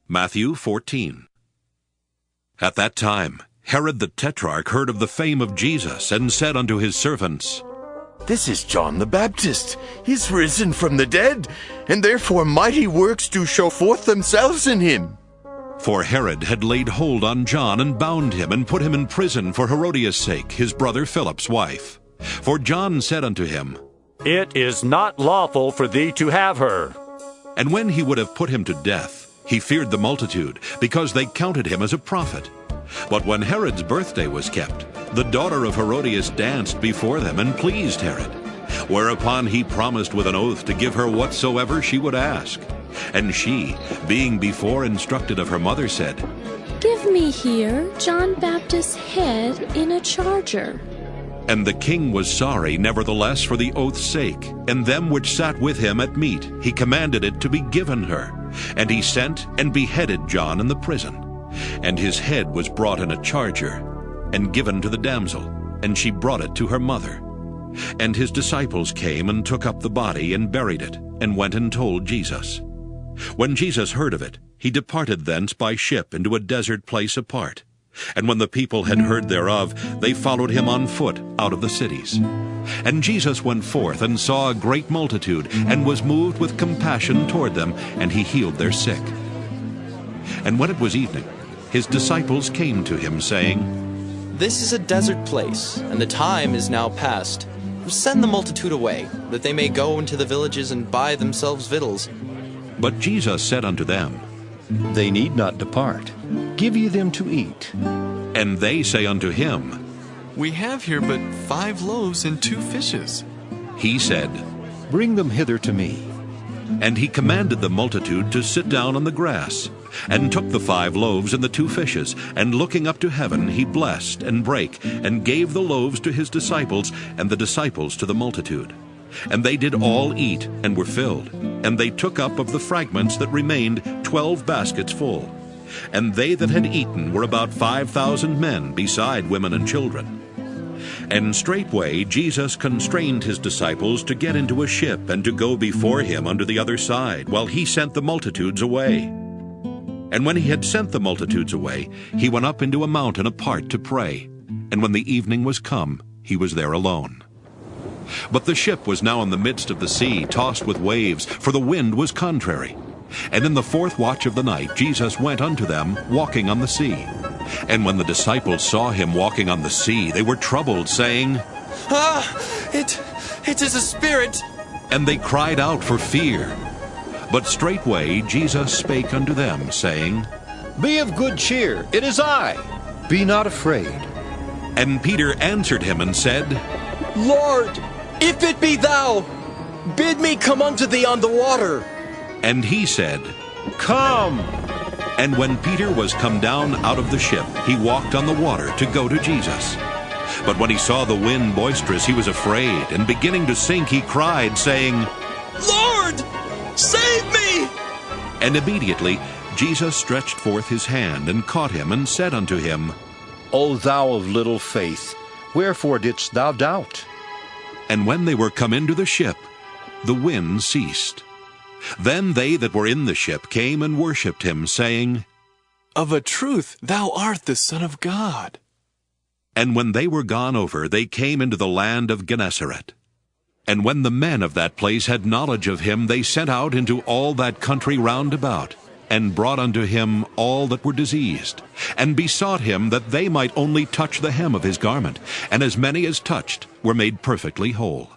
Matthew 14. At that time Herod the Tetrarch heard of the fame of Jesus, and said unto his servants, This is John the Baptist. He's risen from the dead, and therefore mighty works do show forth themselves in him. For Herod had laid hold on John, and bound him, and put him in prison for Herodias' sake, his brother Philip's wife. For John said unto him, It is not lawful for thee to have her. And when he would have put him to death, he feared the multitude, because they counted him as a prophet. But when Herod's birthday was kept, the daughter of Herodias danced before them, and pleased Herod. Whereupon he promised with an oath to give her whatsoever she would ask. And she, being before instructed of her mother, said, Give me here John Baptist's head in a charger. And the king was sorry, nevertheless, for the oath's sake. And them which sat with him at meat, he commanded it to be given her. And he sent and beheaded John in the prison. And his head was brought in a charger, and given to the damsel, and she brought it to her mother. And his disciples came and took up the body, and buried it, and went and told Jesus. When Jesus heard of it, he departed thence by ship into a desert place apart. And when the people had heard thereof, they followed him on foot out of the cities. And Jesus went forth, and saw a great multitude, and was moved with compassion toward them, and he healed their sick. And when it was evening, his disciples came to him, saying, This is a desert place, and the time is now past. Send the multitude away, that they may go into the villages and buy themselves victuals. But Jesus said unto them, They need not depart. Give ye them to eat. And they say unto him, We have here but 5 loaves and 2 fishes. He said, Bring them hither to me. And he commanded the multitude to sit down on the grass, and took the 5 loaves and the 2 fishes, and looking up to heaven, he blessed, and brake, and gave the loaves to his disciples, and the disciples to the multitude. And they did all eat, and were filled. And they took up of the fragments that remained 12 baskets full. And they that had eaten were about 5,000 men, beside women and children. And straightway Jesus constrained his disciples to get into a ship, and to go before him unto the other side, while he sent the multitudes away. And when he had sent the multitudes away, he went up into a mountain apart to pray. And when the evening was come, he was there alone. But the ship was now in the midst of the sea, tossed with waves, for the wind was contrary. And in the 4th watch of the night Jesus went unto them, walking on the sea. And when the disciples saw him walking on the sea, they were troubled, saying, It is a spirit. And they cried out for fear. But straightway Jesus spake unto them, saying, Be of good cheer, it is I. Be not afraid. And Peter answered him and said, Lord, if it be thou, bid me come unto thee on the water. And he said, Come. And when Peter was come down out of the ship, he walked on the water to go to Jesus. But when he saw the wind boisterous, he was afraid, and beginning to sink, he cried, saying, Lord, save me! And immediately Jesus stretched forth his hand, and caught him, and said unto him, O thou of little faith, wherefore didst thou doubt? And when they were come into the ship, the wind ceased. Then they that were in the ship came and worshipped him, saying, Of a truth, thou art the Son of God. And when they were gone over, they came into the land of Gennesaret. And when the men of that place had knowledge of him, they sent out into all that country round about, and brought unto him all that were diseased, and besought him that they might only touch the hem of his garment, and as many as touched were made perfectly whole.